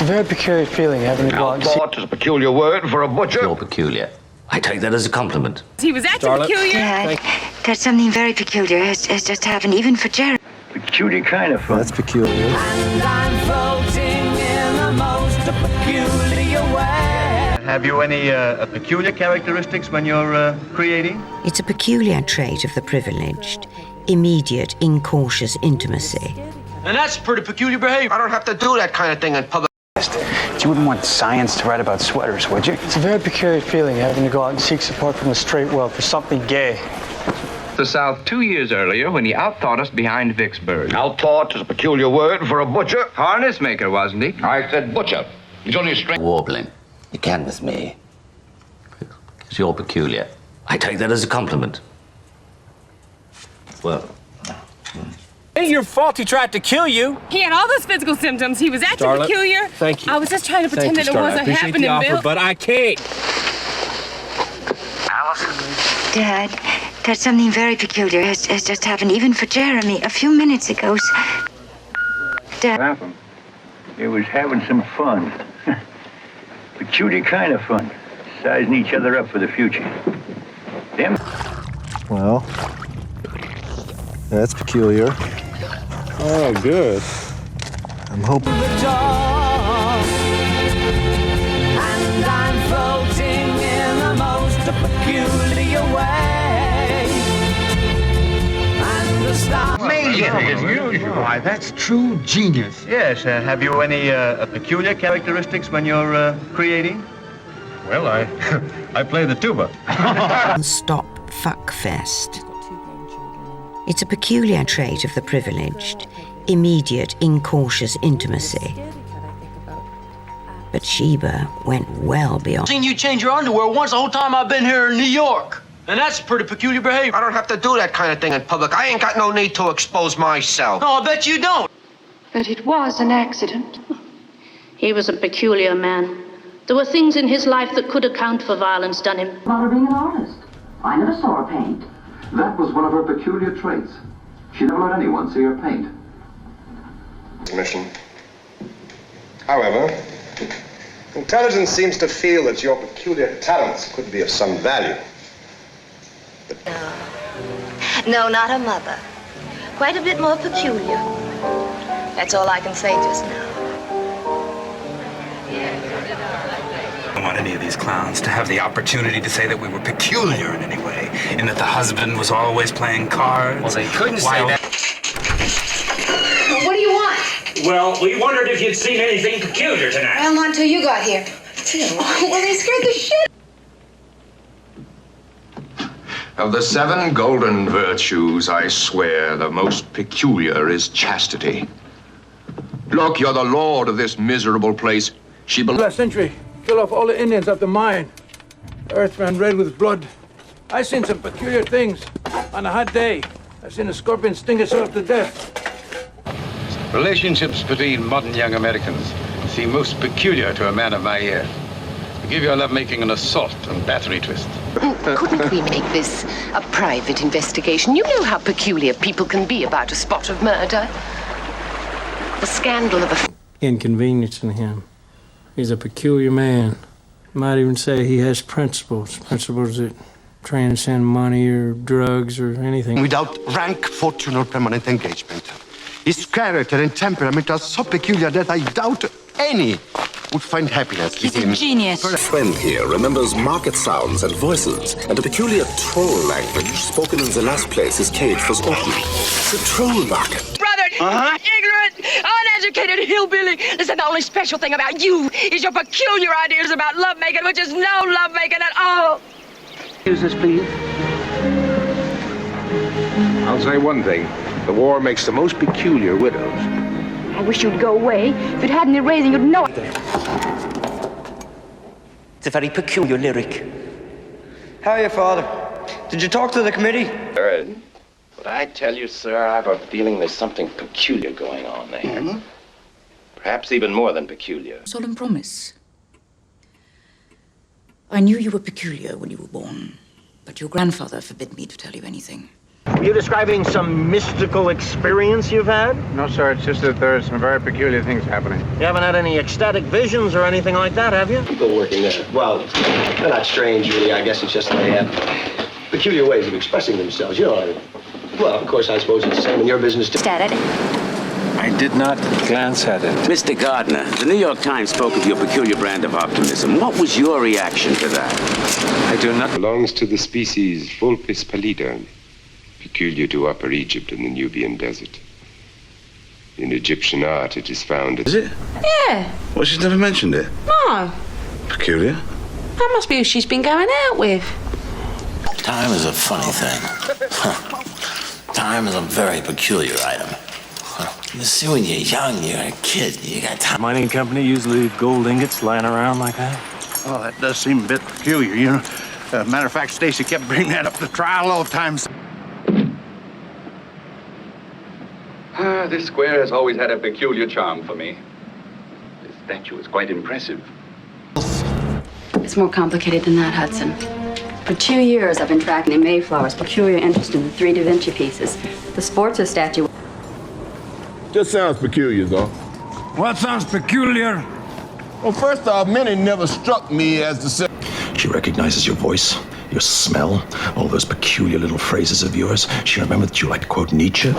a very peculiar feeling having to go out and see... Outlaw is a peculiar word for a butcher. You're peculiar. I take that as a compliment. He was acting peculiar. Dad, there's something very peculiar has just happened, even for Jerry. Peculiar kind of fun. That's peculiar. And I'm floating in the most peculiar way. Have you any peculiar characteristics when you're creating? It's a peculiar trait of the privileged, immediate, incautious intimacy. And that's pretty peculiar behavior. I don't have to do that kind of thing in public. You wouldn't want science to write about sweaters, would you? It's a very peculiar feeling having to go out and seek support from the straight world for something gay. The South 2 years earlier when he outthought us behind Vicksburg. Outlaw is a peculiar word for a butcher. Harness maker, wasn't he? I said butcher. He's only a straight... Warbling. You can with me. Because you're peculiar. I take that as a compliment. Well... It ain't your fault he tried to kill you. He had all those physical symptoms. He was acting peculiar. Thank you. I was just trying to pretend that it wasn't happening, offer, Bill. but I can't. Alice? Dad, there's something very peculiar has just happened, even for Jeremy, a few minutes ago. Dad. What happened? It was having some fun. Peculiar kind of fun. Sizing each other up for the future. Them? Well, that's peculiar. Oh, good. I'm hoping... And I'm floating in the most peculiar way. And the stars... Amazing as usual. Why, that's true genius. Yes, have you any peculiar characteristics when you're creating? Well, I play the tuba. Stop fuckfest. It's a peculiar trait of the privileged, immediate, incautious intimacy. But Sheba went well beyond. Seen you change your underwear once the whole time I've been here in New York. And that's pretty peculiar behavior. I don't have to do that kind of thing in public. I ain't got no need to expose myself. No, I bet you don't. But it was an accident. He was a peculiar man. There were things in his life that could account for violence done him. About her being an artist. I never saw her paint. That was one of her peculiar traits. She never let anyone see her paint. Mission. However, intelligence seems to feel that your peculiar talents could be of some value. No, not her mother. Quite a bit more peculiar. That's all I can say just now. I don't want any of these clowns to have the opportunity to say that we were peculiar in any way, in that the husband was always playing cards. Well, they couldn't say that. What do you want? Well, we wondered if you'd seen anything peculiar tonight. Well, not until you got here. Well, they scared the shit. Of the 7 golden virtues, I swear the most peculiar is chastity. Look, you're the lord of this miserable place. She belongs... Last century, kill off all the Indians off the mine. The earth ran red with blood. I seen some peculiar things. On a hot day, I seen a scorpion sting itself to death. Relationships between modern young Americans seem most peculiar to a man of my year. I give your lovemaking an assault and battery twist. Couldn't we make this a private investigation? You know how peculiar people can be about a spot of murder. The scandal of a... Inconveniencing him. He's a peculiar man. Might even say he has principles. Principles that transcend money or drugs or anything. Without rank, fortune, or permanent engagement. His character and temperament are so peculiar that I doubt any would find happiness with him. He's a genius. A friend here remembers market sounds and voices and a peculiar troll language spoken in the last place his cage was opened. The troll market. Brother, ignorant, uneducated hillbilly. Listen, the only special thing about you is your peculiar ideas about lovemaking, which is no lovemaking at all. Use this, please. I'll say one thing. The war makes the most peculiar widows. I wish you'd go away. If it hadn't been raising, you'd know it. It's a very peculiar lyric. How are you, Father? Did you talk to the committee? Third, but I tell you, sir, I have a feeling there's something peculiar going on there. Perhaps even more than peculiar. Solemn promise. I knew you were peculiar when you were born, but your grandfather forbid me to tell you anything. Were you describing some mystical experience you've had? No, sir, it's just that there are some very peculiar things happening. You haven't had any ecstatic visions or anything like that, have you? People working there, well, they're not strange, really. I guess it's just they have peculiar ways of expressing themselves. You know, well, of course, I suppose it's the same in your business, too. I did not glance at it. Mr. Gardner, the New York Times spoke of your peculiar brand of optimism. What was your reaction to that? I do not... Belongs to the species Vulpes pallida, peculiar to Upper Egypt and the Nubian desert. In Egyptian art, it is found... Is it? Yeah. Well, she's never mentioned it. No. Peculiar? That must be who she's been going out with. Time is a funny thing. Time is a very peculiar item. You see, when you're young, you're a kid, you got time. Mining company usually leave gold ingots lying around like that? Oh, that does seem a bit peculiar, you know. Matter of fact, Stacy kept bringing that up the trial all the time. This square has always had a peculiar charm for me. This statue is quite impressive. It's more complicated than that, Hudson. For 2 years, I've been tracking the Mayflower's peculiar interest in the 3 Da Vinci pieces. The Sforza statue... Just sounds peculiar, though. What sounds peculiar? Well, first off, Minnie never struck me as the same. She recognizes your voice, your smell, all those peculiar little phrases of yours. She remembered that you like to quote Nietzsche.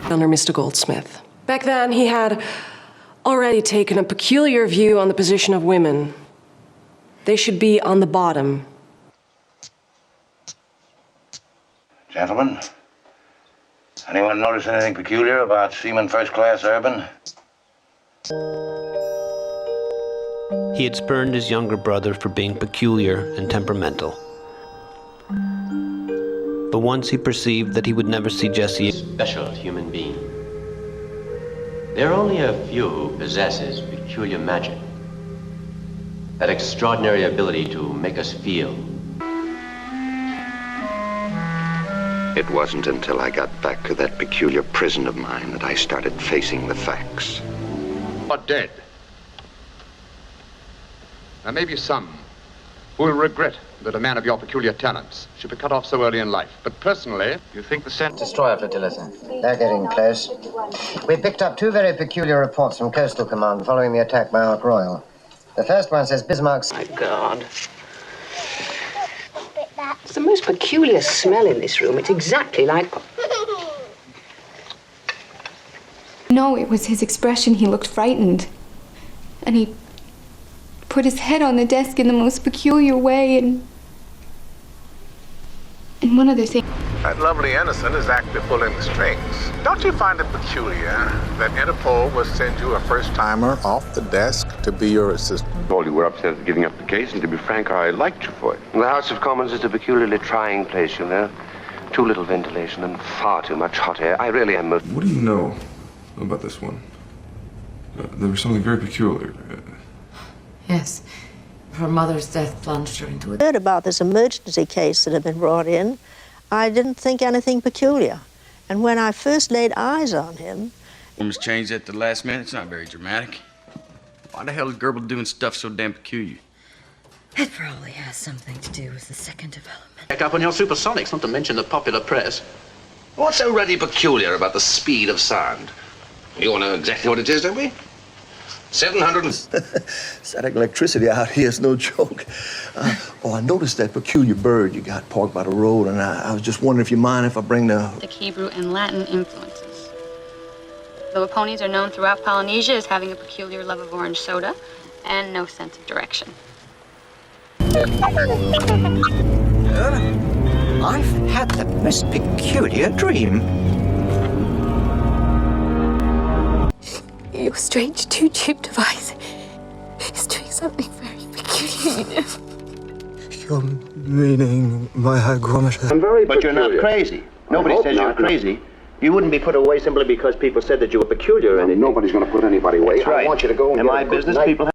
Under Mr. Goldsmith. Back then, he had already taken a peculiar view on the position of women. They should be on the bottom. Gentlemen, anyone notice anything peculiar about Seaman First Class Urban? He had spurned his younger brother for being peculiar and temperamental. But once he perceived that he would never see Jesse... Special human being. There are only a few who possesses peculiar magic. That extraordinary ability to make us feel. It wasn't until I got back to that peculiar prison of mine that I started facing the facts. Are dead. There may be some who will regret that a man of your peculiar talents should be cut off so early in life. But personally, you think the scent... Destroyer flotilla, sir. They're getting close. We picked up 2 very peculiar reports from Coastal Command following the attack by Ark Royal. The first one says Bismarck's... My God. It's the most peculiar smell in this room. It's exactly like... No, it was his expression. He looked frightened. And he put his head on the desk in the most peculiar way, and one other thing. That lovely innocent is actually pulling the strings. Don't you find it peculiar that Interpol will send you a first-timer off the desk to be your assistant? Well, you were upset at giving up the case, and to be frank, I liked you for it. The House of Commons is a peculiarly trying place, you know. Too little ventilation and far too much hot air. I really am... What do you know about this one? There was something very peculiar. Yes. Her mother's death plunged her into it. I heard about this emergency case that had been brought in. I didn't think anything peculiar. And when I first laid eyes on him... Woman's changed at the last minute. It's not very dramatic. Why the hell is Gerbil doing stuff so damn peculiar? It probably has something to do with the second development. Check up on your supersonics, not to mention the popular press. What's so really peculiar about the speed of sound? You all know exactly what it is, don't we? 700 Static electricity out here is no joke. I noticed that peculiar bird you got parked by the road, and I was just wondering if you mind if I bring the Hebrew and Latin influences. The Waponis are known throughout Polynesia as having a peculiar love of orange soda and no sense of direction. I've had the most peculiar dream. Your strange two-tube device is doing something very peculiar, you know. You're meaning my hygrometer. I'm very But peculiar. You're not crazy. Nobody says you're crazy. You wouldn't be put away simply because people said that you were peculiar. And nobody's going to put anybody away. That's right. I want you to go and get my business people.